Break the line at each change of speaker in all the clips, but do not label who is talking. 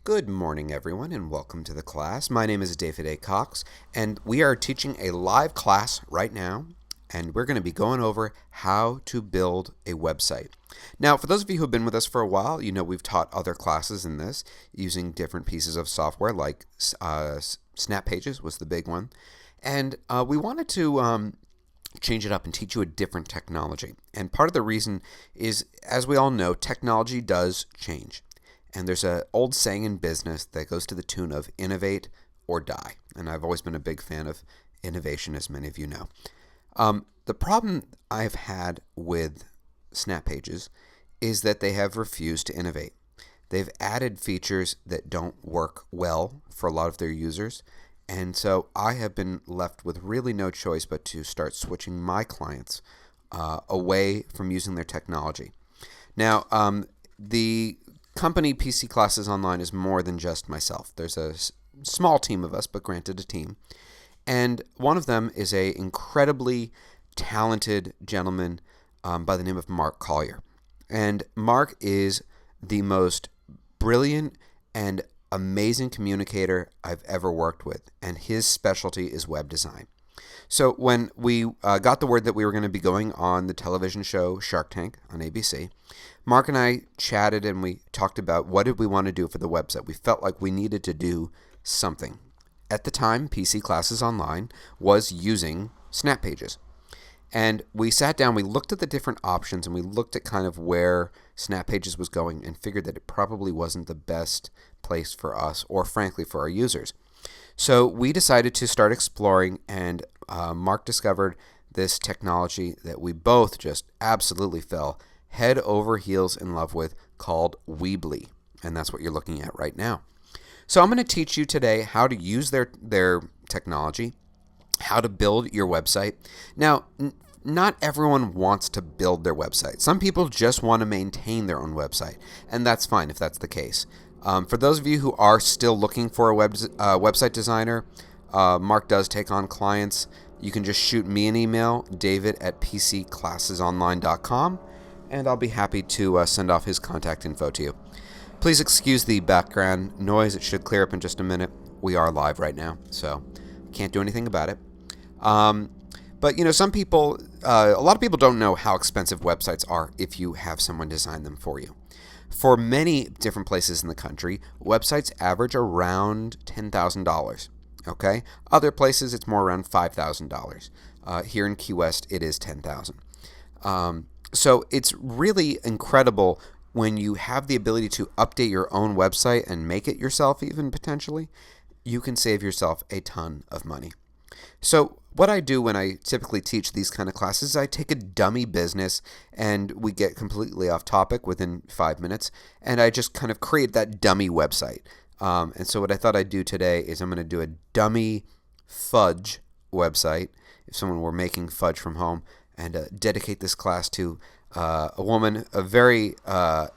Good morning, everyone, and welcome to the class. My name is David A. Cox, and we are teaching a live class right now, and we're going to be going over how to build a website. Now, for those of you who have been with us for a while, you know we've taught other classes in this using different pieces of software like Snap Pages was the big one, and we wanted to change it up and teach you a different technology. And part of the reason is, as we all know, technology does change. And there's an old saying in business that goes to the tune of innovate or die. And I've always been a big fan of innovation, as many of you know. The problem I've had with Snap Pages is that they have refused to innovate. They've added features that don't work well for a lot of their users. And so I have been left with really no choice but to start switching my clients away from using their technology. Now, the company PC Classes Online is more than just myself. There's a small team of us, but granted a team. And one of them is a incredibly talented gentleman by the name of Mark Collier. And Mark is the most brilliant and amazing communicator I've ever worked with, and his specialty is web design. So when we got the word that we were going to be going on the television show Shark Tank on ABC, Mark and I chatted and we talked about what did we want to do for the website. We felt like we needed to do something. At the time, PC Classes Online was using Snap Pages. And we sat down, we looked at the different options, and we looked at kind of where Snap Pages was going and figured that it probably wasn't the best place for us or, frankly, for our users. So we decided to start exploring, and Mark discovered this technology that we both just absolutely fell head over heels in love with, called Weebly. And that's what you're looking at right now. So I'm going to teach you today how to use their technology, how to build your website. Now, not everyone wants to build their website. Some people just want to maintain their own website, and that's fine if that's the case. For those of you who are still looking for a website designer, Mark does take on clients. You can just shoot me an email, david@pcclassesonline.com, and I'll be happy to send off his contact info to you. Please excuse the background noise. It should clear up in just a minute. We are live right now, so can't do anything about it. But, you know, some people, a lot of people don't know how expensive websites are if you have someone design them for you. For many different places in the country, websites average around $10,000. Okay? Other places, it's more around $5,000. Here in Key West, it is $10,000. So it's really incredible when you have the ability to update your own website and make it yourself even potentially. You can save yourself a ton of money. So what I do when I typically teach these kind of classes is I take a dummy business and we get completely off topic within 5 minutes, and I just kind of create that dummy website. And so what I thought I'd do today is I'm going to do a dummy fudge website, if someone were making fudge from home, and dedicate this class to a woman, a very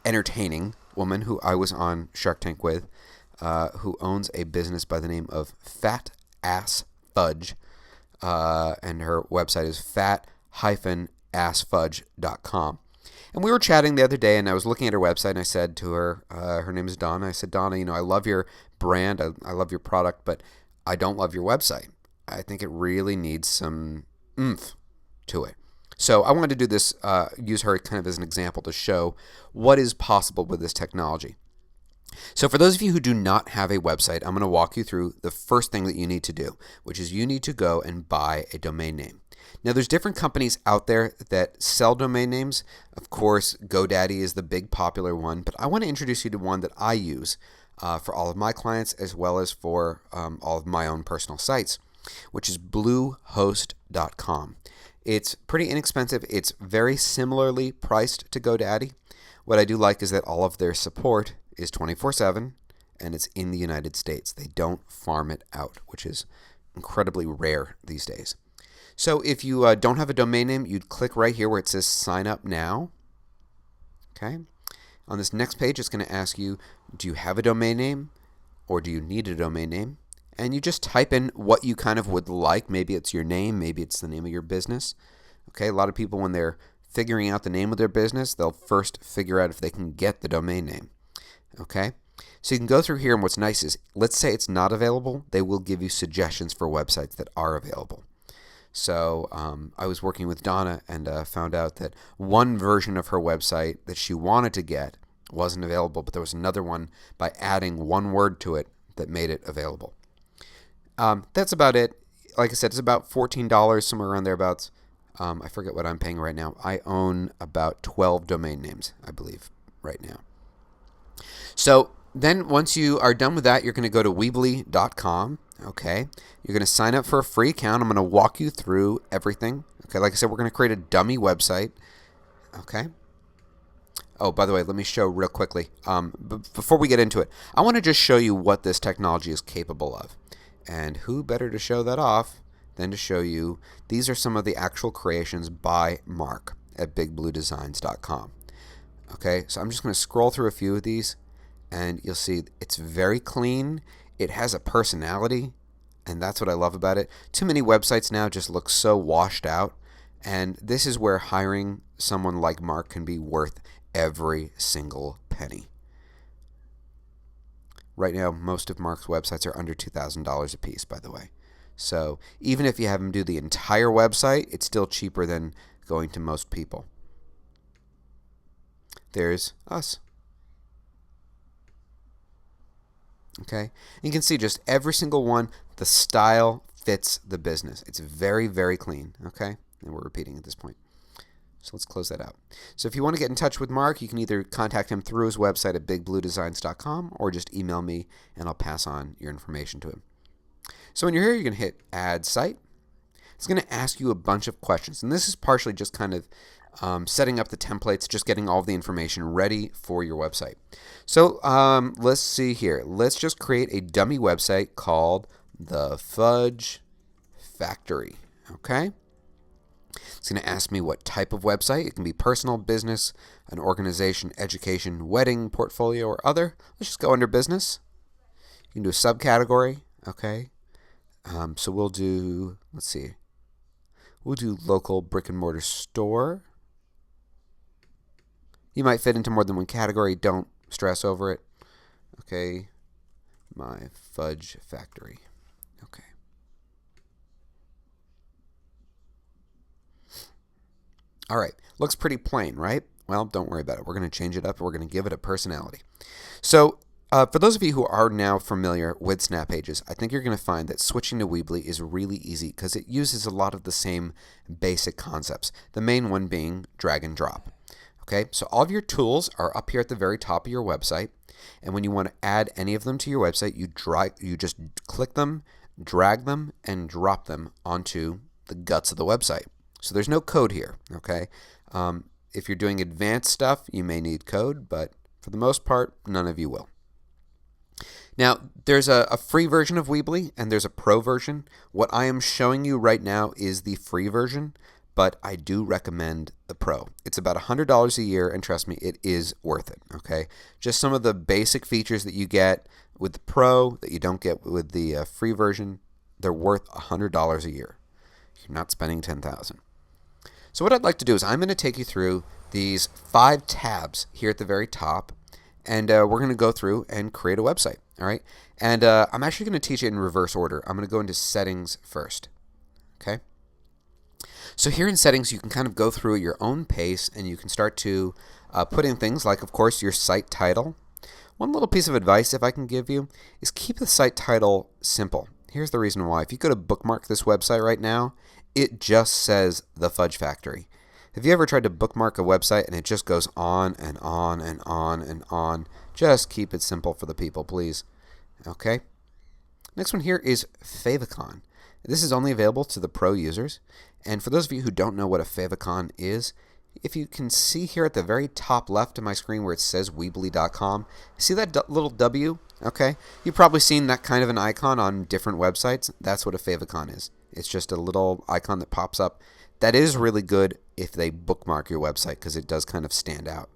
entertaining woman who I was on Shark Tank with, who owns a business by the name of Fat Ass Fudge. And her website is fat-assfudge.com. And we were chatting the other day, and I was looking at her website, and I said to her, her name is Donna, I said, Donna, you know, I love your brand, I love your product, but I don't love your website. I think it really needs some oomph to it. So I wanted to do this, use her kind of as an example to show what is possible with this technology. So for those of you who do not have a website, I'm going to walk you through the first thing that you need to do, which is you need to go and buy a domain name. Now, there's different companies out there that sell domain names. Of course, GoDaddy is the big popular one, but I want to introduce you to one that I use for all of my clients as well as for all of my own personal sites, which is bluehost.com. It's pretty inexpensive. It's very similarly priced to GoDaddy. What I do like is that all of their support is 24/7, and it's in the United States. They don't farm it out, which is incredibly rare these days. So if you don't have a domain name, you'd click right here where it says sign up now. Okay. On this next page, it's going to ask you, do you have a domain name or do you need a domain name? And you just type in what you kind of would like. Maybe it's your name, maybe it's the name of your business. Okay, a lot of people, when they're figuring out the name of their business, they'll first figure out if they can get the domain name. Okay, So you can go through here, and what's nice is, let's say it's not available, they will give you suggestions for websites that are available. So I was working with Donna and found out that one version of her website that she wanted to get wasn't available, but there was another one by adding one word to it that made it available. That's about it. Like I said, it's about $14, somewhere around thereabouts. I forget what I'm paying right now. I own about 12 domain names, I believe, right now. So then once you are done with that, you're going to go to Weebly.com. Okay, you're going to sign up for a free account. I'm going to walk you through everything. Okay, like I said, we're going to create a dummy website. Okay. Oh, by the way, let me show real quickly. Before we get into it, I want to just show you what this technology is capable of. And who better to show that off than to show you these are some of the actual creations by Mark at bigbluedesigns.com. Okay, so I'm just going to scroll through a few of these, and you'll see it's very clean. It has a personality, and that's what I love about it. Too many websites now just look so washed out, and this is where hiring someone like Mark can be worth every single penny. Right now, most of Mark's websites are under $2,000 a piece, by the way. So even if you have him do the entire website, it's still cheaper than going to most people. There's us. Okay, you can see just every single one, the style fits the business. It's very, very clean. Okay, and we're repeating at this point. So let's close that out. So if you want to get in touch with Mark, you can either contact him through his website at bigbluedesigns.com or just email me and I'll pass on your information to him. So when you're here, you're going to hit Add Site. It's going to ask you a bunch of questions, and this is partially just kind of setting up the templates, just getting all of the information ready for your website. So let's see here. Let's just create a dummy website called The Fudge Factory. Okay? It's going to ask me what type of website. It can be personal, business, an organization, education, wedding, portfolio, or other. Let's just go under business. You can do a subcategory. Okay? So we'll do, let's see. We'll do local brick and mortar store. You might fit into more than one category. Don't stress over it. Okay. My Fudge Factory. Okay. All right. Looks pretty plain, right? Well, don't worry about it. We're going to change it up. We're going to give it a personality. So for those of you who are now familiar with Snap Pages, I think you're going to find that switching to Weebly is really easy because it uses a lot of the same basic concepts. The main one being drag and drop. Okay, so all of your tools are up here at the very top of your website, and when you want to add any of them to your website, you just click them, drag them, and drop them onto the guts of the website. So there's no code here. Okay, if you're doing advanced stuff, you may need code, but for the most part, none of you will. Now, there's a free version of Weebly, and there's a pro version. What I am showing you right now is the free version, but I do recommend the pro. It's about $100 a year, and trust me, it is worth it, okay? Just some of the basic features that you get with the pro that you don't get with the free version, they're worth $100 a year. You're not spending $10,000. So what I'd like to do is I'm going to take you through these 5 tabs here at the very top, and we're going to go through and create a website, all right? And I'm actually going to teach it in reverse order. I'm going to go into settings first, okay? So here in settings, you can kind of go through at your own pace, and you can start to put in things like, of course, your site title. One little piece of advice, if I can give you, is keep the site title simple. Here's the reason why. If you go to bookmark this website right now, it just says The Fudge Factory. Have you ever tried to bookmark a website and it just goes on and on and on and on? Just keep it simple for the people, please. Okay. Next one here is favicon. This is only available to the pro users. And for those of you who don't know what a favicon is, if you can see here at the very top left of my screen where it says Weebly.com, see that little W? Okay. You've probably seen that kind of an icon on different websites. That's what a favicon is. It's just a little icon that pops up. That is really good if they bookmark your website because it does kind of stand out.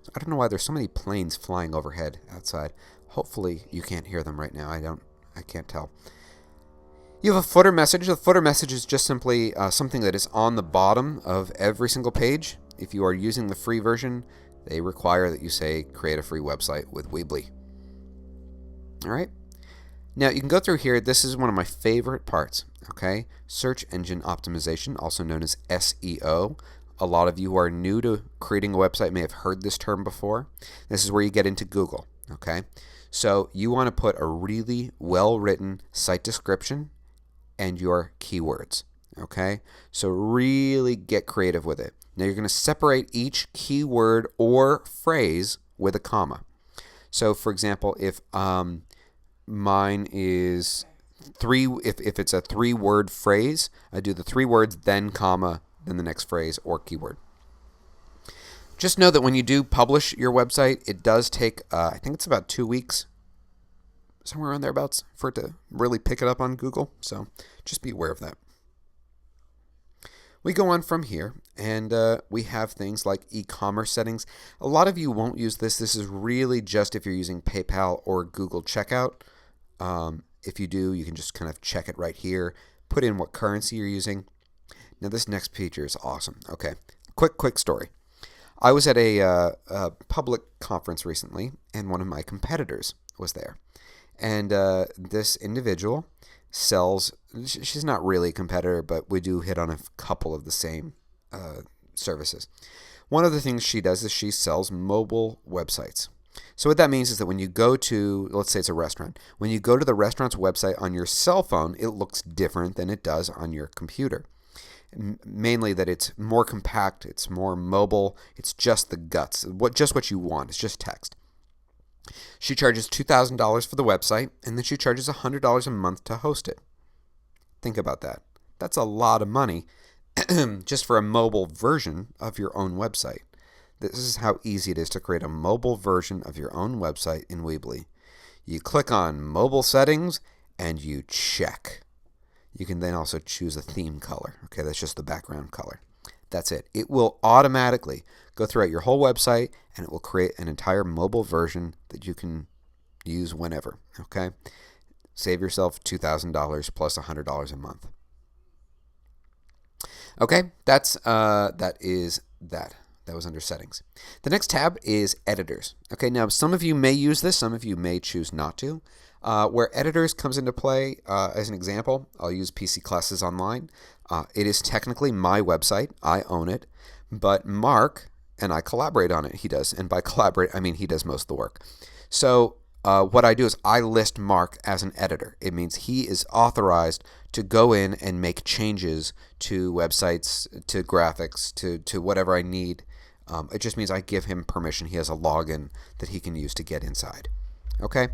So I don't know why there's so many planes flying overhead outside. Hopefully you can't hear them right now. I can't tell. You have a footer message. The footer message is just simply something that is on the bottom of every single page. If you are using the free version, They require that you say create a free website with Weebly. All right. Now you can go through here. This is one of my favorite parts. Okay, search engine optimization, also known as SEO. A lot of you who are new to creating a website may have heard this term before. This is where you get into Google. Okay, so you want to put a really well-written site description and your keywords. Okay, so really get creative with it. Now you're going to separate each keyword or phrase with a comma. So for example, if mine is if it's a 3-word phrase, I do the 3 words, then comma, then the next phrase or keyword. Just know that when you do publish your website, it does take, I think it's about 2 weeks, somewhere around thereabouts, for it to really pick it up on Google. So just be aware of that. We go on from here, and we have things like e-commerce settings. A lot of you won't use this. This is really just if you're using PayPal or Google Checkout. If you do, you can just kind of check it right here, put in what currency you're using. Now this next feature is awesome. Okay, quick story. I was at a public conference recently, and one of my competitors was there. And this individual sells, she's not really a competitor, but we do hit on a couple of the same services. One of the things she does is she sells mobile websites. So what that means is that when you go to, let's say it's a restaurant, when you go to the restaurant's website on your cell phone, it looks different than it does on your computer. Mainly that it's more compact, it's more mobile, it's just the guts, just what you want, it's just text. She charges $2,000 for the website, and then she charges $100 a month to host it. Think about that. That's a lot of money just for a mobile version of your own website. This is how easy it is to create a mobile version of your own website in Weebly. You click on mobile settings and you check. You can then also choose a theme color. Okay, that's just the background color. That's it. It will automatically go throughout your whole website and it will create an entire mobile version that you can use whenever. Okay, save yourself $2,000 plus $100 a month. Okay, that is that. That was under settings. The next tab is editors. Okay, now some of you may use this, some of you may choose not to. Where editors comes into play, as an example, I'll use PC Classes Online. It is technically my website. I own it. But Mark and I collaborate on it. He does. And by collaborate, I mean he does most of the work. So what I do is I list Mark as an editor. It means he is authorized to go in and make changes to websites, to graphics, to whatever I need. It just means I give him permission. He has a login that he can use to get inside. Okay?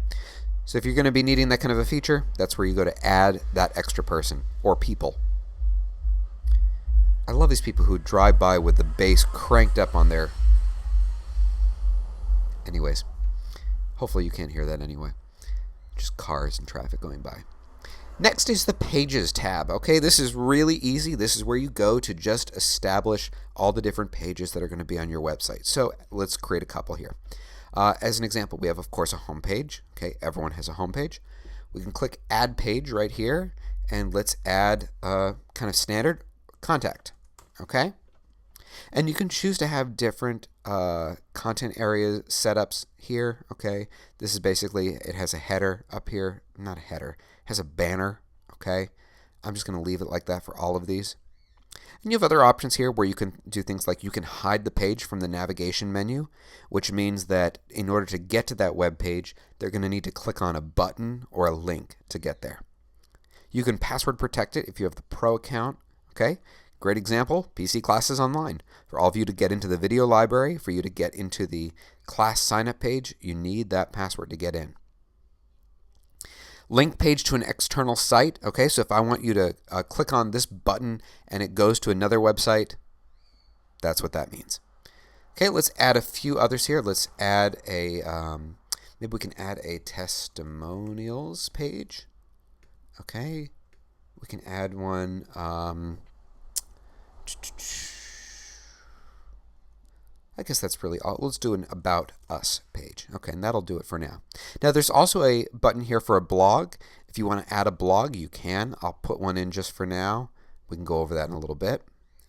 So if you're going to be needing that kind of a feature, that's where you go to add that extra person or people. I love these people who drive by with the bass cranked up on their... Anyways, hopefully you can't hear that anyway. Just cars and traffic going by. Next is the Pages tab. Okay, this is really easy. This is where you go to just establish all the different pages that are going to be on your website. So let's create a couple here. As an example, we have, of course, a home page. Okay, everyone has a home page. We can click Add Page right here, and let's add kind of standard contact. Okay, and you can choose to have different content area setups here. Okay, this is basically, it has a header up here, not a header, it has a banner. Okay, I'm just going to leave it like that for all of these. And you have other options here where you can do things like you can hide the page from the navigation menu, which means that in order to get to that web page, they're going to need to click on a button or a link to get there. You can password protect it if you have the Pro account. Okay, great example, PC Classes Online. For all of you to get into the video library, for you to get into the class sign-up page, you need that password to get in. Link page to an external site. Okay, so if I want you to click on this button and it goes to another website, that's what that means. Okay, let's add a few others here. Let's add a, maybe we can add a testimonials page. Okay, we can add one. I guess that's really all. Let's do an About Us page. Okay, and that'll do it for now. Now, there's also a button here for a blog. If you want to add a blog, you can. I'll put one in just for now. We can go over that in a little bit.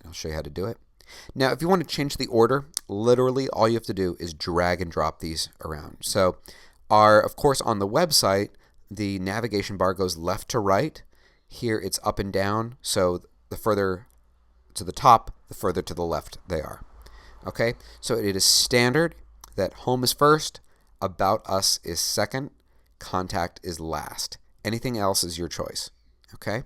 I'll show you how to do it. Now, if you want to change the order, literally all you have to do is drag and drop these around. So, of course, on the website, the navigation bar goes left to right. Here it's up and down, so the further to the top, the further to the left they are. Okay, so it is standard that home is first, about us is second, contact is last. Anything else is your choice. Okay.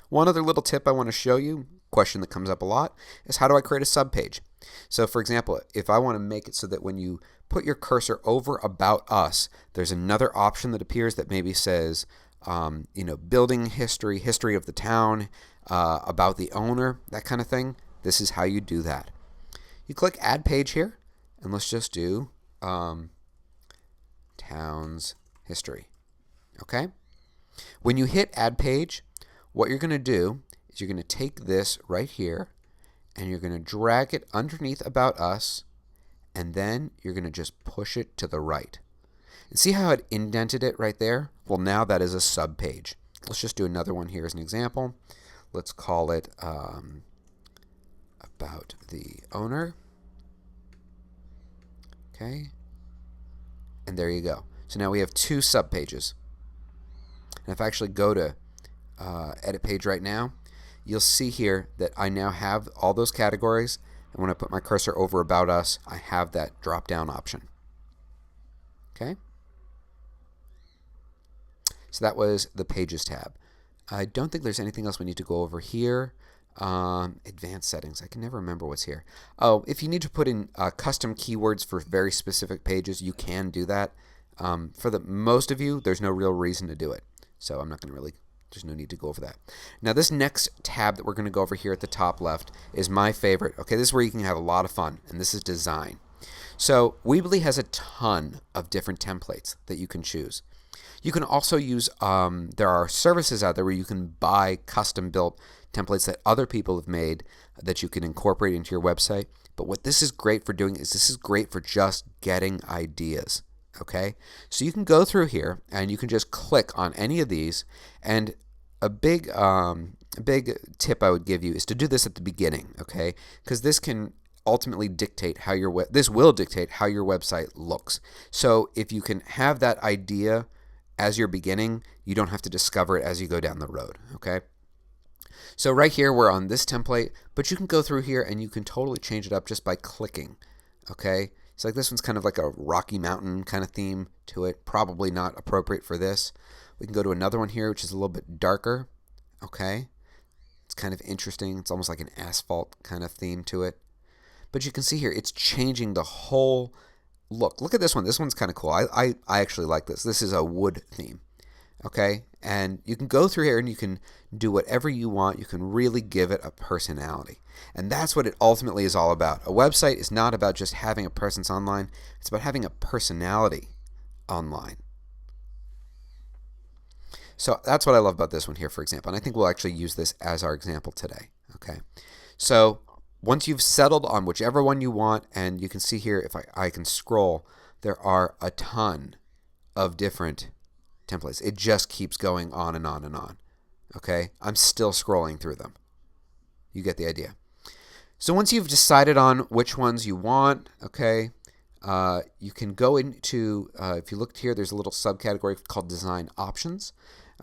One other little tip I want to show you, question that comes up a lot, is how do I create a subpage? So for example, if I want to make it so that when you put your cursor over about us, there's another option that appears that maybe says, building history, history of the town, about the owner, that kind of thing. This is how you do that. You click Add Page here, and let's just do town's history. Okay? When you hit Add Page, what you're going to do is you're going to take this right here, and you're going to drag it underneath About Us, and then you're going to just push it to the right. And see how it indented it right there? Well, now that is a subpage. Let's just do another one here as an example. Let's call it About the Owner. Okay. And there you go. So now we have two subpages. And if I actually go to Edit Page right now, you'll see here that I now have all those categories. And when I put my cursor over About Us, I have that drop-down option. Okay? So that was the Pages tab. I don't think there's anything else we need to go over here. Advanced settings. I can never remember what's here. Oh, if you need to put in custom keywords for very specific pages, you can do that. For the most of you, there's no real reason to do it. So I'm not going to really, there's no need to go over that. Now this next tab that we're going to go over here at the top left is my favorite. Okay, this is where you can have a lot of fun, and this is design. So Weebly has a ton of different templates that you can choose. You can also use, there are services out there where you can buy custom built templates that other people have made that you can incorporate into your website. But what this is great for doing is this is great for just getting ideas. Okay, so you can go through here and you can just click on any of these, and a big tip I would give you is to do this at the beginning, okay? Because this can ultimately dictate how this will dictate how your website looks. So if you can have that idea as you're beginning, you don't have to discover it as you go down the road, okay? So right here we're on this template, but you can go through here and you can totally change it up just by clicking, okay? So like this one's kind of like a Rocky Mountain kind of theme to it. Probably not appropriate for this. We can go to another one here, which is a little bit darker. Okay. It's kind of interesting. It's almost like an asphalt kind of theme to it. But you can see here, it's changing the whole look. Look at this one. This one's kind of cool. I actually like this. This is a wood theme. Okay. And you can go through here and you can do whatever you want. You can really give it a personality. And that's what it ultimately is all about. A website is not about just having a presence online. It's about having a personality online. So that's what I love about this one here, for example. And I think we'll actually use this as our example today. Okay. So once you've settled on whichever one you want, and you can see here, if I can scroll, there are a ton of different templates. It just keeps going on and on and on. Okay. I'm still scrolling through them. You get the idea. So once you've decided on which ones you want, okay, you can go into, if you look here, there's a little subcategory called Design Options.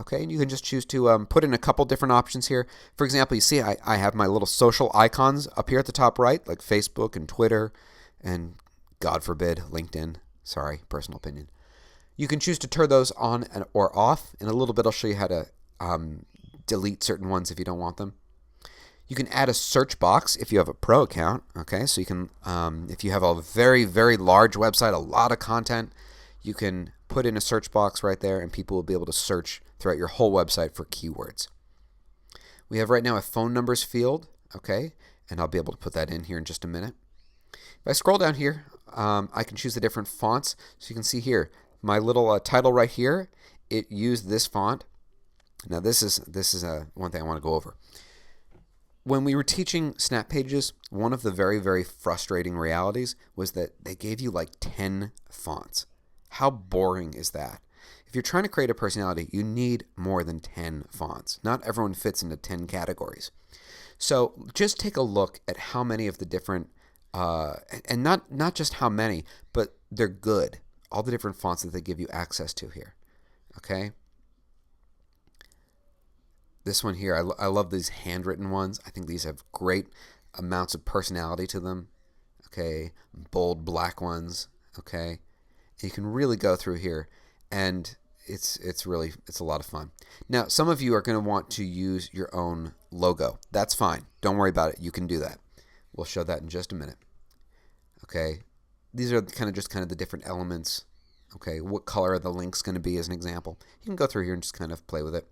Okay, and you can just choose to put in a couple different options here. For example, you see I have my little social icons up here at the top right, like Facebook and Twitter and, God forbid, LinkedIn. Sorry, personal opinion. You can choose to turn those on or off. In a little bit, I'll show you how to delete certain ones if you don't want them. You can add a search box if you have a pro account. Okay, so you can, if you have a very, very large website, a lot of content, you can put in a search box right there, and people will be able to search throughout your whole website for keywords. We have right now a phone numbers field, okay, and I'll be able to put that in here in just a minute. If I scroll down here, I can choose the different fonts. So you can see here, my little title right here, it used this font. Now this is one thing I want to go over. When we were teaching Snap Pages, one of the very, very frustrating realities was that they gave you like 10 fonts. How boring is that? if you're trying to create a personality, you need more than 10 fonts. Not everyone fits into 10 categories. So just take a look at how many of the different, and not just how many, but they're good. All the different fonts that they give you access to here. Okay? This one here, I love these handwritten ones. I think these have great amounts of personality to them. Okay? Bold black ones. Okay? And you can really go through here, and it's a lot of fun. Now, some of you are going to want to use your own logo. That's fine. Don't worry about it. You can do that. We'll show that in just a minute. Okay? These are kind of the different elements. Okay? What color are the links going to be as an example? You can go through here and just kind of play with it.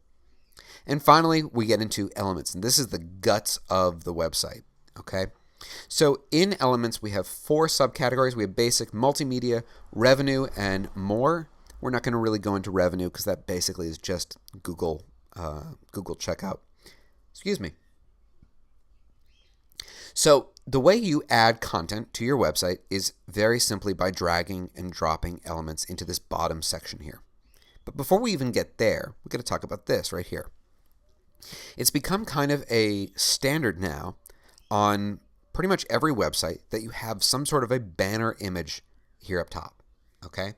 And finally, we get into elements, and this is the guts of the website. Okay? So in elements, we have 4 subcategories. We have basic, multimedia, revenue, and more. We're not going to really go into revenue because that basically is just Google checkout. Excuse me. So the way you add content to your website is very simply by dragging and dropping elements into this bottom section here. But before we even get there, we're going to talk about this right here. It's become kind of a standard now on pretty much every website that you have some sort of a banner image here up top. Okay?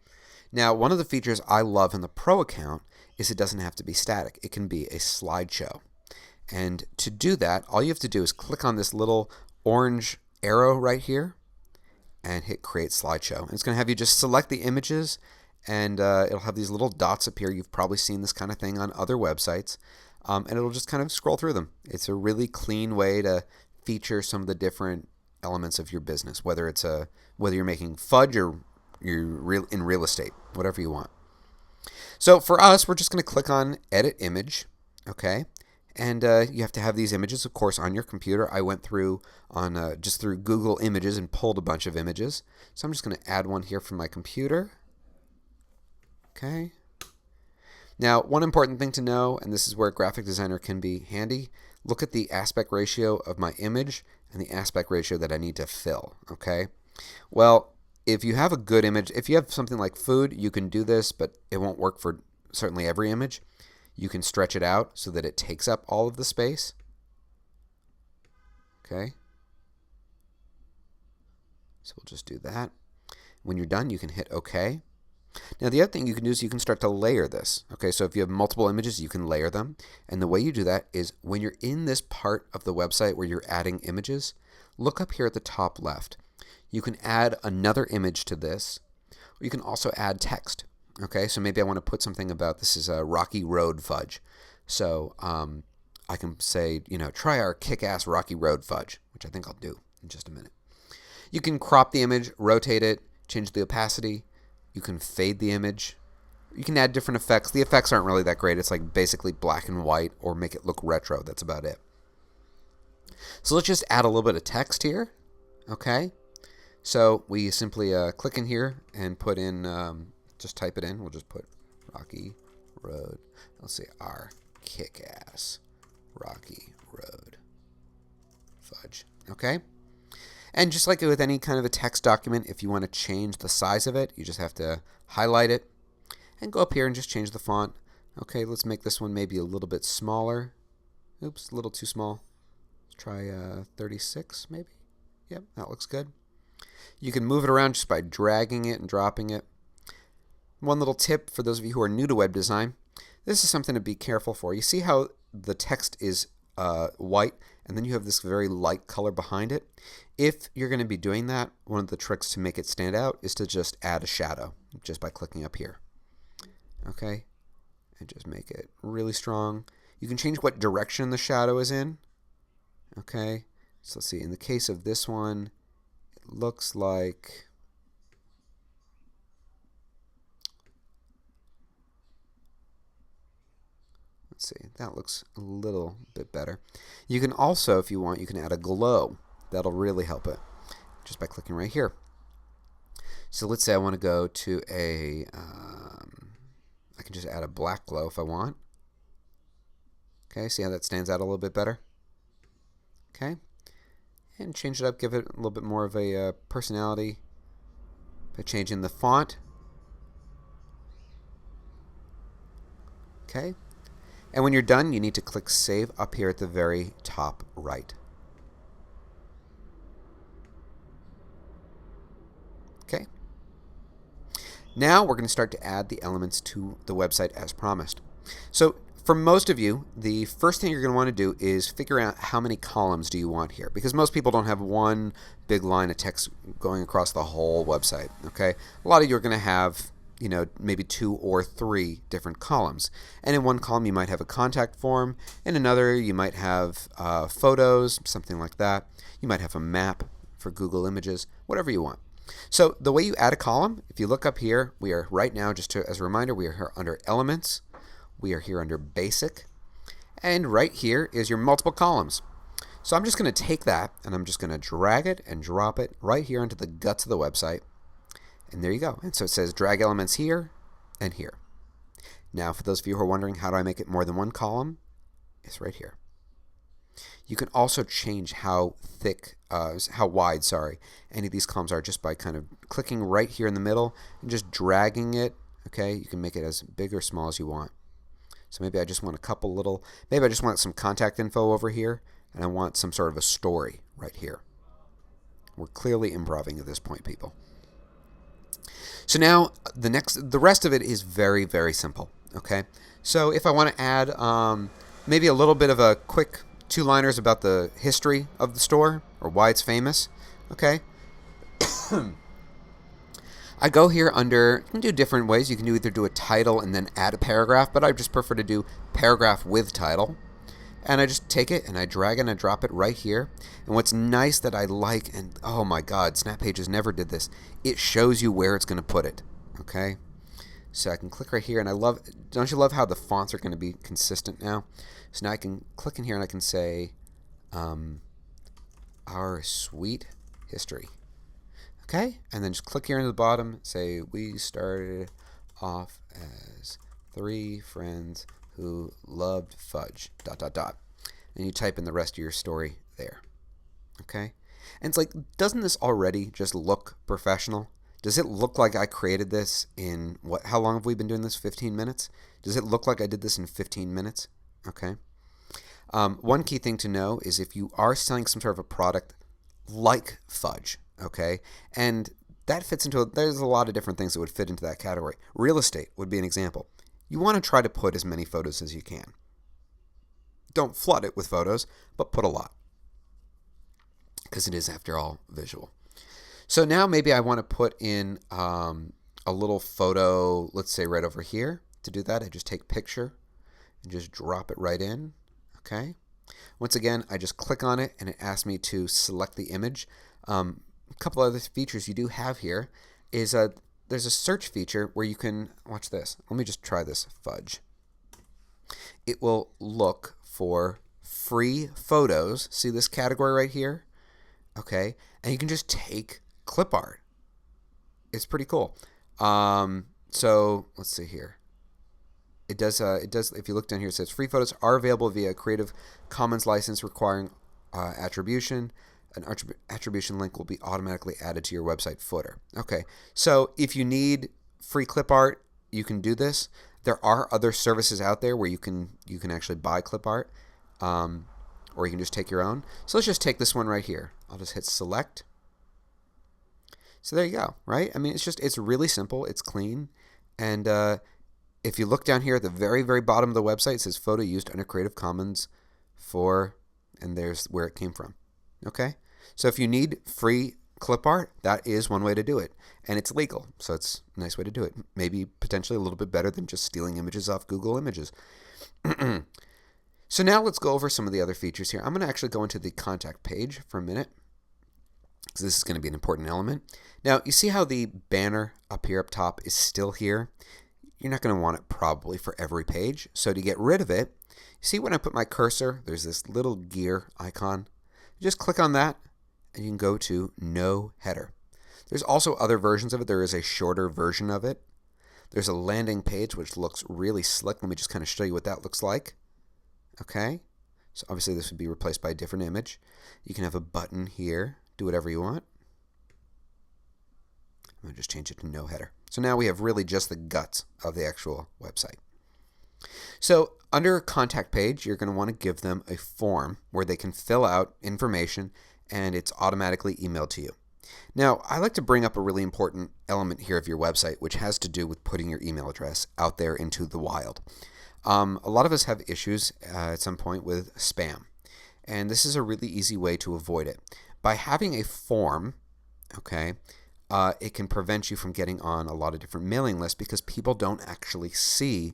Now, one of the features I love in the Pro account is it doesn't have to be static. It can be a slideshow. And to do that, all you have to do is click on this little orange arrow right here and hit Create Slideshow. And it's going to have you just select the images, and it'll have these little dots appear. You've probably seen this kind of thing on other websites. And it'll just kind of scroll through them. It's a really clean way to feature some of the different elements of your business, whether you're making fudge or you're in real estate, whatever you want. So for us, we're just going to click on Edit Image, okay? And you have to have these images, of course, on your computer. I went through just through Google Images and pulled a bunch of images. So I'm just going to add one here from my computer. Okay. Now, one important thing to know, and this is where a graphic designer can be handy, look at the aspect ratio of my image and the aspect ratio that I need to fill, okay? Well, if you have a good image, if you have something like food, you can do this, but it won't work for certainly every image. You can stretch it out so that it takes up all of the space. Okay. So we'll just do that. When you're done, you can hit OK. Now the other thing you can do is you can start to layer this. Okay, so if you have multiple images, you can layer them. And the way you do that is when you're in this part of the website where you're adding images, look up here at the top left. You can add another image to this, or you can also add text. Okay, so maybe I want to put something about this is a Rocky Road fudge. So I can say, try our kick-ass Rocky Road fudge, which I think I'll do in just a minute. You can crop the image, rotate it, change the opacity. You can fade the image. You can add different effects. The effects aren't really that great. It's like basically black and white, or make it look retro. That's about it. So let's just add a little bit of text here. Okay. So we simply click in here and put in, just type it in. We'll just put Rocky Road. Let's say our kick-ass Rocky Road fudge. Okay. And just like with any kind of a text document, if you want to change the size of it, you just have to highlight it and go up here and just change the font. Okay, let's make this one maybe a little bit smaller. Oops, a little too small. Let's try 36 maybe. Yep, that looks good. You can move it around just by dragging it and dropping it. One little tip for those of you who are new to web design, this is something to be careful for. You see how the text is white, and then you have this very light color behind it. If you're going to be doing that, one of the tricks to make it stand out is to just add a shadow just by clicking up here. Okay, and just make it really strong. You can change what direction the shadow is in. Okay, so let's see. In the case of this one, it looks like let's see, that looks a little bit better. You can also, if you want, you can add a glow. That'll really help it just by clicking right here. So let's say I want to go to I can just add a black glow if I want. Okay, see how that stands out a little bit better? Okay, and change it up, give it a little bit more of a personality by changing the font. Okay? And when you're done, you need to click Save up here at the very top right. Okay? Now we're going to start to add the elements to the website as promised. So for most of you, the first thing you're going to want to do is figure out how many columns do you want here, because most people don't have one big line of text going across the whole website. Okay? A lot of you are going to have maybe 2 or 3 different columns. And in one column you might have a contact form, in another you might have photos, something like that. You might have a map for Google Images, whatever you want. So the way you add a column, if you look up here, we are right now, as a reminder, we are here under Elements, we are here under Basic, and right here is your multiple columns. So I'm just going to take that and I'm just going to drag it and drop it right here into the guts of the website. And there you go. And so it says drag elements here and here. Now for those of you who are wondering how do I make it more than one column, it's right here. You can also change how wide any of these columns are just by kind of clicking right here in the middle and just dragging it. Okay, you can make it as big or small as you want. So maybe I just want maybe I just want some contact info over here and I want some sort of a story right here. We're clearly improvising at this point, people. So now the rest of it is very, very simple. Okay, so if I want to add maybe a little bit of a quick 2-liners about the history of the store or why it's famous, okay, I go here under, you can do different ways. You can either do a title and then add a paragraph, but I just prefer to do paragraph with title. And I just take it and I drag it and I drop it right here. And what's nice that I like, and oh my God, Snap Pages never did this, it shows you where it's going to put it. Okay? So I can click right here, and don't you love how the fonts are going to be consistent now? So now I can click in here and I can say, Our Sweet History. Okay? And then just click here in the bottom, say, we started off as 3 friends who loved fudge, ... And you type in the rest of your story there. Okay? And it's like, doesn't this already just look professional? Does it look like I created this in, how long have we been doing this? 15 minutes? Does it look like I did this in 15 minutes? Okay? One key thing to know is if you are selling some sort of a product like fudge, okay, and that fits into, there's a lot of different things that would fit into that category. Real estate would be an example. You want to try to put as many photos as you can. Don't flood it with photos, but put a lot, because it is, after all, visual. So now maybe I want to put in a little photo, let's say right over here. To do that, I just take picture and just drop it right in. Okay. Once again, I just click on it and it asks me to select the image. A couple other features you do have here is there's a search feature where you can, watch this. Let me just try this, fudge. It will look for free photos. See this category right here? Okay. And you can just take clip art. It's pretty cool. So let's see here. It does, if you look down here, it says free photos are available via Creative Commons license requiring attribution. An attribution link will be automatically added to your website footer. Okay, so if you need free clip art, you can do this. There are other services out there where you can actually buy clip art, or you can just take your own. So let's just take this one right here. I'll just hit select. So there you go, right? I mean, it's really simple. It's clean. And if you look down here at the very, very bottom of the website, it says photo used under Creative Commons and there's where it came from. Okay? So if you need free clip art, that is one way to do it. And it's legal, so it's a nice way to do it. Maybe potentially a little bit better than just stealing images off Google Images. So now let's go over some of the other features here. I'm going to actually go into the contact page for a minute, because this is going to be an important element. Now, you see how the banner up here up top is still here? You're not going to want it probably for every page. So to get rid of it, you see when I put my cursor, there's this little gear icon. Just click on that, and you can go to no header. There's also other versions of it. There is a shorter version of it. There's a landing page, which looks really slick. Let me just kind of show you what that looks like. Okay, so obviously this would be replaced by a different image. You can have a button here. Do whatever you want. I'm going to just change it to no header. So now we have really just the guts of the actual website. So under a contact page, you're going to want to give them a form where they can fill out information and it's automatically emailed to you. Now, I like to bring up a really important element here of your website, which has to do with putting your email address out there into the wild. A lot of us have issues at some point with spam, and this is a really easy way to avoid it. By having a form, okay, it can prevent you from getting on a lot of different mailing lists because people don't actually see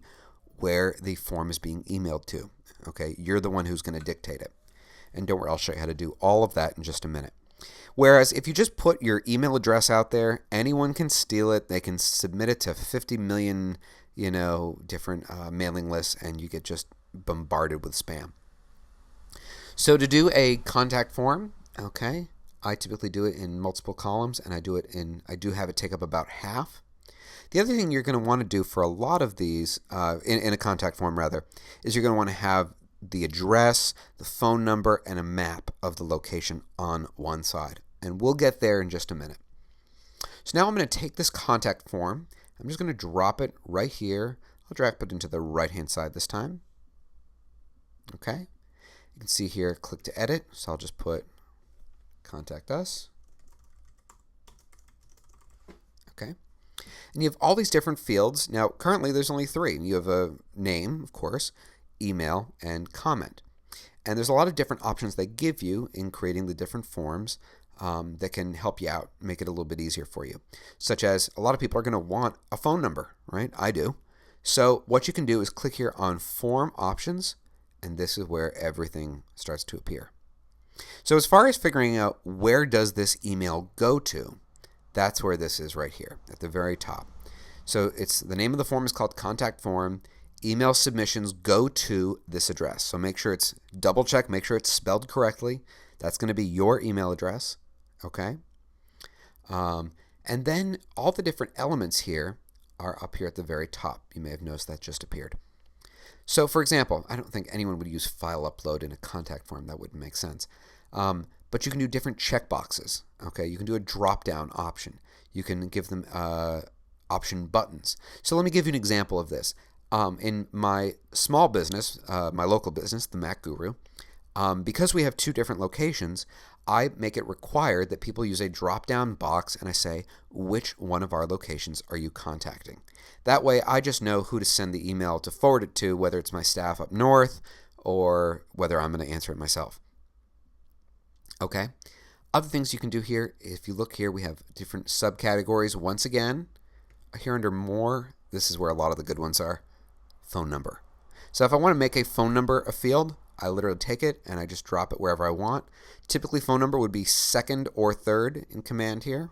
where the form is being emailed to. Okay, you're the one who's going to dictate it. And don't worry, I'll show you how to do all of that in just a minute. Whereas if you just put your email address out there, anyone can steal it. They can submit it to 50 million, different mailing lists, and you get just bombarded with spam. So to do a contact form, okay, I typically do it in multiple columns, and I do have it take up about half. The other thing you're going to want to do for a lot of these, in a contact form rather, is you're going to want to have the address, the phone number, and a map of the location on one side. And we'll get there in just a minute. So now I'm going to take this contact form. I'm just going to drop it right here. I'll drop it into the right-hand side this time. Okay. You can see here, click to edit. So I'll just put contact us. Okay. And you have all these different fields. Now, currently there's only 3. You have a name, of course, email, and comment. And there's a lot of different options they give you in creating the different forms that can help you out, make it a little bit easier for you. Such as a lot of people are going to want a phone number, right? I do. So what you can do is click here on Form Options, and this is where everything starts to appear. So as far as figuring out where does this email go to, that's where this is right here at the very top. So it's the name of the form is called Contact Form. Email submissions go to this address. So make sure it's double check, make sure it's spelled correctly. That's going to be your email address. Okay. And then all the different elements here are up here at the very top. You may have noticed that just appeared. So for example, I don't think anyone would use file upload in a contact form. That wouldn't make sense. But you can do different checkboxes. Okay. You can do a drop down option. You can give them option buttons. So let me give you an example of this. In my small business, my local business, the Mac Guru, because we have 2 different locations, I make it required that people use a drop-down box and I say, which one of our locations are you contacting? That way I just know who to send the email to forward it to, whether it's my staff up north or whether I'm going to answer it myself. Okay. Other things you can do here, if you look here, we have different subcategories. Once again, here under more, this is where a lot of the good ones are. Phone number. So if I want to make a phone number a field, I literally take it and I just drop it wherever I want. Typically phone number would be 2nd or 3rd in command here.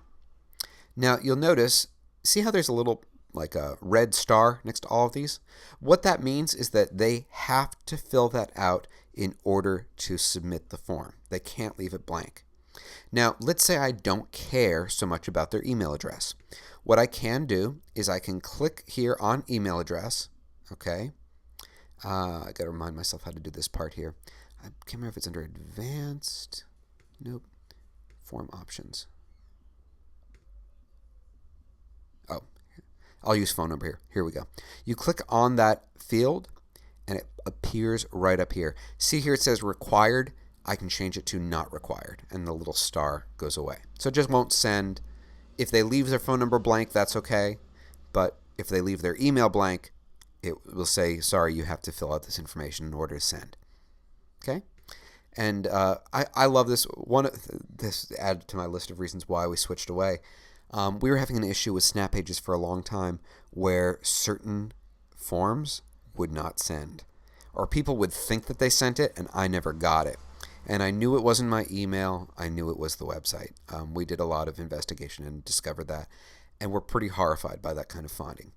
Now you'll notice, see how there's a little like a red star next to all of these? What that means is that they have to fill that out in order to submit the form. They can't leave it blank. Now let's say I don't care so much about their email address. What I can do is I can click here on email address. Okay. I got to remind myself how to do this part here. I can't remember if it's under advanced. Nope. Form options. Oh, I'll use phone number here. Here we go. You click on that field and it appears right up here. See here it says required. I can change it to not required and the little star goes away. So it just won't send. If they leave their phone number blank, that's okay. But if they leave their email blank, it will say, sorry, you have to fill out this information in order to send. Okay? And I love this. This added to my list of reasons why we switched away. We were having an issue with Snap Pages for a long time where certain forms would not send. Or people would think that they sent it and I never got it. And I knew it wasn't my email. I knew it was the website. We did a lot of investigation and discovered that. And we're pretty horrified by that kind of finding.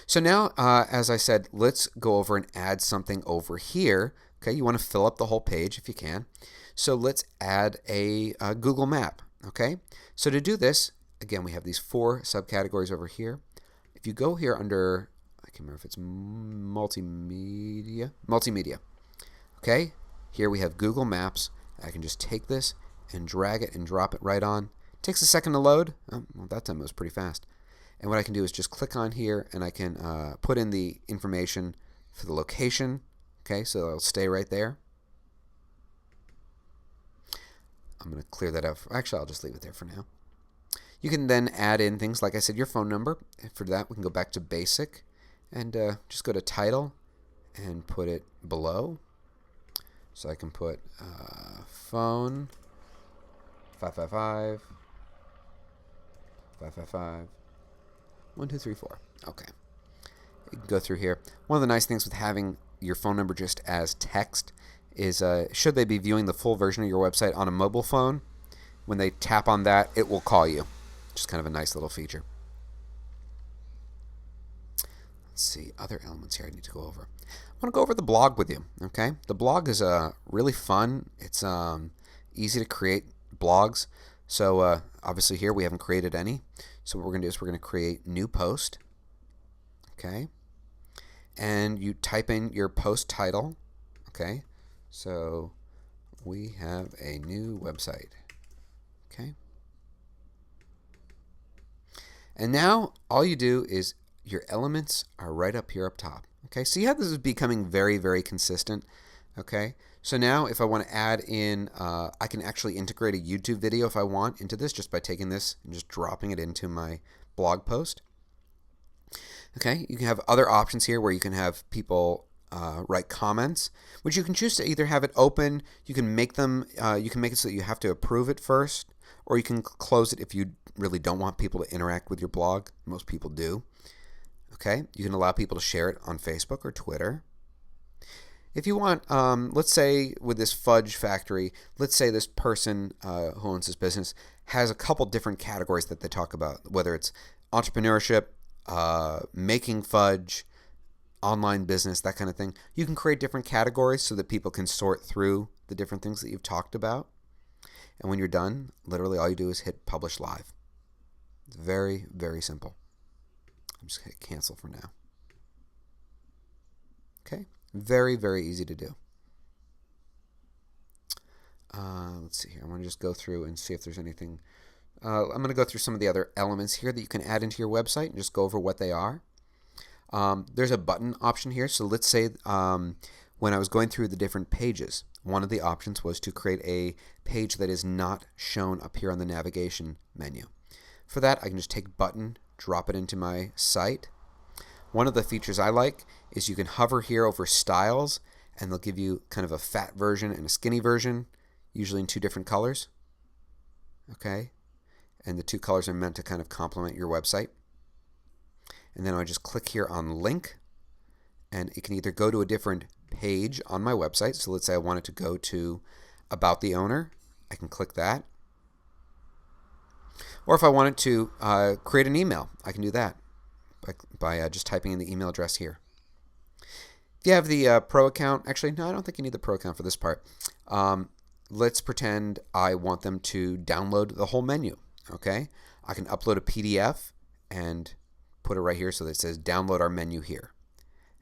So now, as I said, let's go over and add something over here. Okay, you want to fill up the whole page if you can. So let's add a Google map. Okay, so to do this, again, we have these 4 subcategories over here. If you go here under, I can't remember if it's multimedia. Okay, here we have Google Maps. I can just take this and drag it and drop it right on. It takes a second to load. Oh, well, that time it was pretty fast. And what I can do is just click on here, and I can put in the information for the location. Okay, so it'll stay right there. I'm going to clear that out. Actually, I'll just leave it there for now. You can then add in things, like I said, your phone number. And for that, we can go back to basic and just go to title and put it below. So I can put phone 555 555 1234. Okay. You can go through here. One of the nice things with having your phone number just as text is should they be viewing the full version of your website on a mobile phone, when they tap on that, it will call you. Just kind of a nice little feature. Let's see, other elements here I need to go over. I want to go over the blog with you. Okay, the blog is really fun. It's easy to create blogs. So obviously here we haven't created any. So what we're going to do is we're going to create new post. Okay, and you type in your post title. Okay, so we have a new website. Okay. And now all you do is your elements are right up here up top. Okay, see how this is becoming very, very consistent. Okay, so now if I want to add in, I can actually integrate a YouTube video if I want into this just by taking this and just dropping it into my blog post. Okay, you can have other options here where you can have people write comments, which you can choose to either have it open. You can make them. You can make it so that you have to approve it first, or you can close it if you really don't want people to interact with your blog. Most people do. Okay, you can allow people to share it on Facebook or Twitter. If you want, let's say with this fudge factory, let's say this person who owns this business has a couple different categories that they talk about, whether it's entrepreneurship, making fudge, online business, that kind of thing. You can create different categories so that people can sort through the different things that you've talked about. And when you're done, literally all you do is hit publish live. It's very, very simple. I'm just going to cancel for now. Okay, very, very easy to do. Let's see here. I want to just go through and see if there's anything. I'm going to go through some of the other elements here that you can add into your website and just go over what they are. There's a button option here. So let's say when I was going through the different pages, one of the options was to create a page that is not shown up here on the navigation menu. For that, I can just take button, drop it into my site. One of the features I like is you can hover here over styles, and they'll give you kind of a fat version and a skinny version, usually in two different colors. Okay, and the two colors are meant to kind of complement your website. And then I just click here on link, and it can either go to a different page on my website. So let's say I wanted to go to about the owner. I can click that. Or if I wanted to create an email, I can do that by just typing in the email address here. If you have the pro account, actually, no, I don't think you need the pro account for this part. Let's pretend I want them to download the whole menu. Okay, I can upload a PDF and put it right here so that it says download our menu here.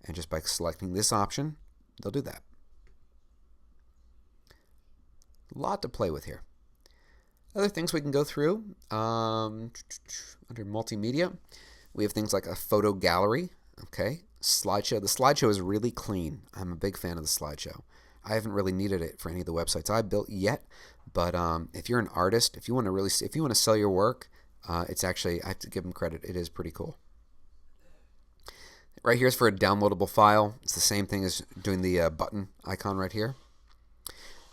And just by selecting this option, they'll do that. A lot to play with here. Other things we can go through, under multimedia, we have things like a photo gallery, okay, slideshow. The slideshow is really clean. I'm a big fan of the slideshow. I haven't really needed it for any of the websites I built yet, but if you're an artist, if you want to sell your work, it's actually, I have to give them credit, it is pretty cool. Right here is for a downloadable file. It's the same thing as doing the button icon right here.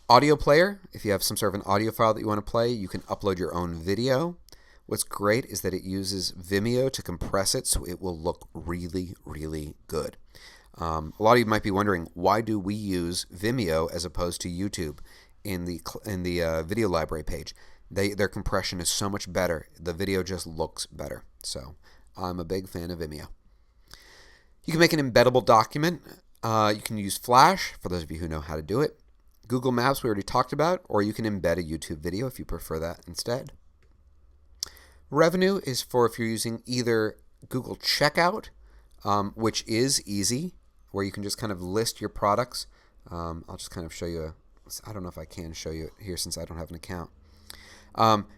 Audio player, if you have some sort of an audio file that you want to play, you can upload your own video. What's great is that it uses Vimeo to compress it so it will look really, really good. A lot of you might be wondering, why do we use Vimeo as opposed to YouTube in the video library page? Their compression is so much better. The video just looks better. So I'm a big fan of Vimeo. You can make an embeddable document. You can use Flash, for those of you who know how to do it. Google Maps we already talked about, or you can embed a YouTube video if you prefer that instead. Revenue is for if you're using either Google Checkout, which is easy, where you can just kind of list your products. I'll just kind of show you I don't know if I can show you it here since I don't have an account.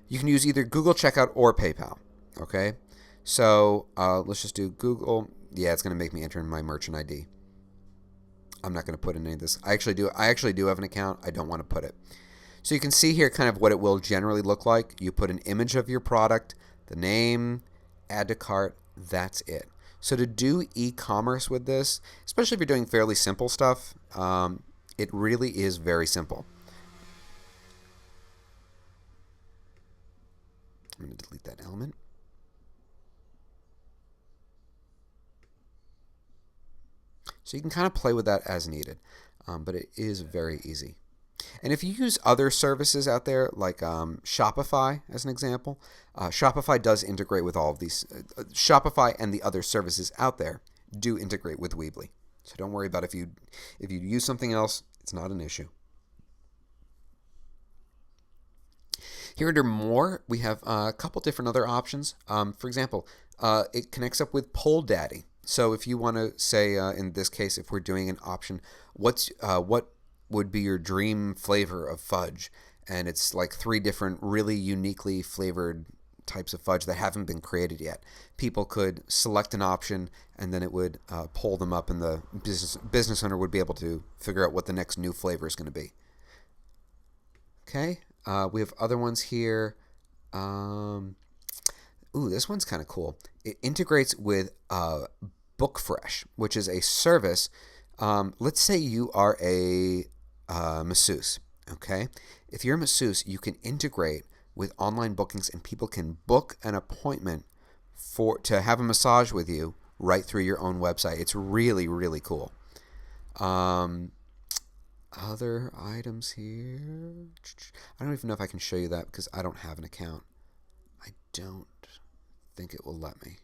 You can use either Google Checkout or PayPal. Okay, So let's just do Google. Yeah, it's going to make me enter in my merchant ID. I'm not going to put in any of this. I actually do have an account. I don't want to put it. So you can see here kind of what it will generally look like. You put an image of your product, the name, add to cart, that's it. So to do e-commerce with this, especially if you're doing fairly simple stuff, it really is very simple. I'm going to delete that element. So you can kind of play with that as needed, but it is very easy. And if you use other services out there, like Shopify as an example, Shopify does integrate with all of these. Shopify and the other services out there do integrate with Weebly. So don't worry about if you use something else, it's not an issue. Here under More, we have a couple different other options. For example, it connects up with PollDaddy. So if you want to say, in this case, if we're doing an option, what would be your dream flavor of fudge? And it's like 3 different really uniquely flavored types of fudge that haven't been created yet. People could select an option, and then it would pull them up, and the business owner would be able to figure out what the next new flavor is going to be. Okay, we have other ones here. Ooh, this one's kind of cool. It integrates with BookFresh, which is a service. Let's say you are a masseuse, okay? If you're a masseuse, you can integrate with online bookings, and people can book an appointment to have a massage with you right through your own website. It's really, really cool. Other items here. I don't even know if I can show you that because I don't have an account. I don't think it will let me.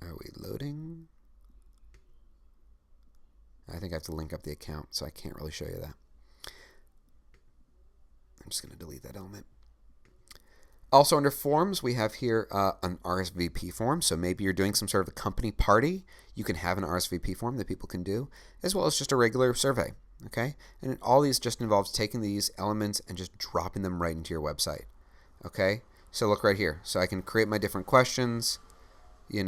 Are we loading? I think I have to link up the account, so I can't really show you that. I'm just going to delete that element. Also under forms, we have here an RSVP form. So maybe you're doing some sort of a company party. You can have an RSVP form that people can do, as well as just a regular survey. Okay, and all these just involves taking these elements and just dropping them right into your website. Okay, so look right here. So I can create my different questions. In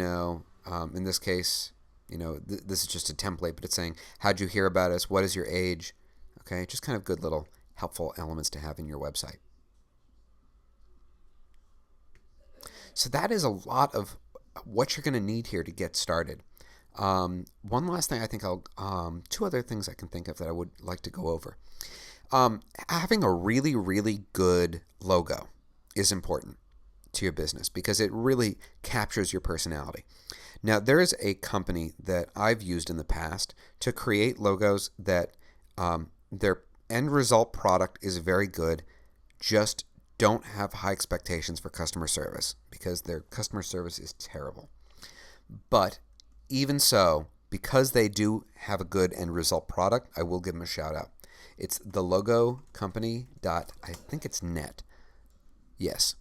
this case, this is just a template, but it's saying, how'd you hear about us? What is your age? Okay, just kind of good little helpful elements to have in your website. So that is a lot of what you're going to need here to get started. One last thing I think two other things I can think of that I would like to go over. Having a really, really good logo is important to your business because it really captures your personality. Now, there is a company that I've used in the past to create logos that their end result product is very good, just don't have high expectations for customer service because their customer service is terrible. But even so, because they do have a good end result product, I will give them a shout out. It's thelogocompany.net. I think it's net. Yes,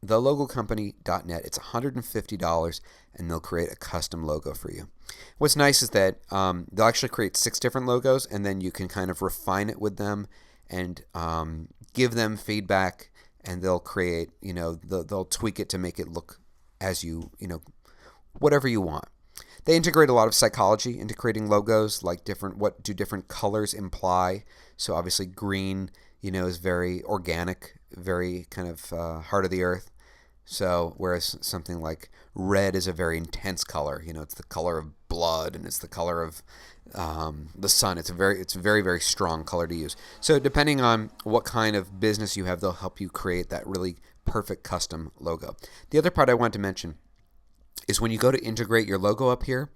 thelogocompany.net. It's $150, and they'll create a custom logo for you. What's nice is that they'll actually create 6 different logos, and then you can kind of refine it with them and give them feedback, and they'll create, they'll tweak it to make it look as whatever you want. They integrate a lot of psychology into creating logos, like what do different colors imply. So obviously green, is very organic, very kind of heart of the earth. So whereas something like red is a very intense color, it's the color of blood and it's the color of the sun. It's a very, very strong color to use. So depending on what kind of business you have, they'll help you create that really perfect custom logo. The other part I want to mention is when you go to integrate your logo up here,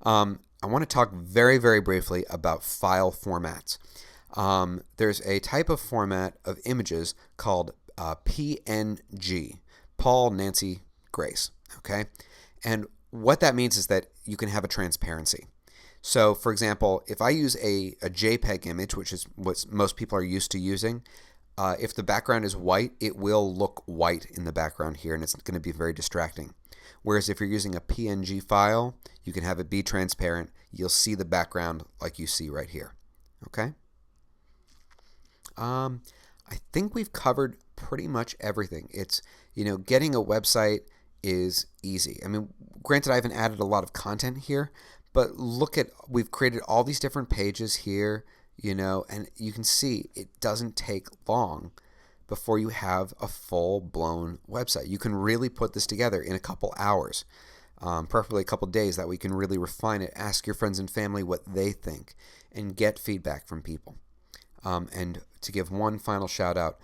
I want to talk very, very briefly about file formats. There's a type of format of images called PNG, Paul, Nancy, Grace, okay? And what that means is that you can have a transparency. So, for example, if I use a JPEG image, which is what most people are used to using, if the background is white, it will look white in the background here, and it's going to be very distracting. Whereas if you're using a PNG file, you can have it be transparent. You'll see the background like you see right here. Okay? I think we've covered pretty much everything. It's, getting a website is easy. I mean, granted, I haven't added a lot of content here, but we've created all these different pages here, and you can see it doesn't take long before you have a full-blown website. You can really put this together in a couple hours, preferably a couple days, that we can really refine it, ask your friends and family what they think, and get feedback from people. And to give one final shout out,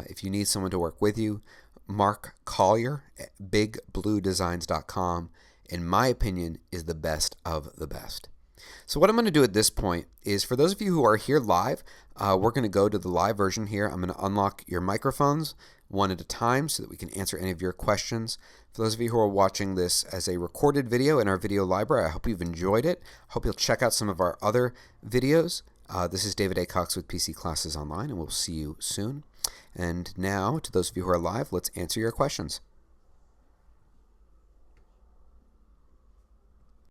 if you need someone to work with you, Mark Collier at bigbluedesigns.com, in my opinion, is the best of the best. So what I'm going to do at this point is, for those of you who are here live, we're going to go to the live version here. I'm going to unlock your microphones one at a time so that we can answer any of your questions. For those of you who are watching this as a recorded video in our video library, I hope you've enjoyed it. I hope you'll check out some of our other videos. This is David A. Cox with PC Classes Online, and we'll see you soon. And now, to those of you who are live, let's answer your questions.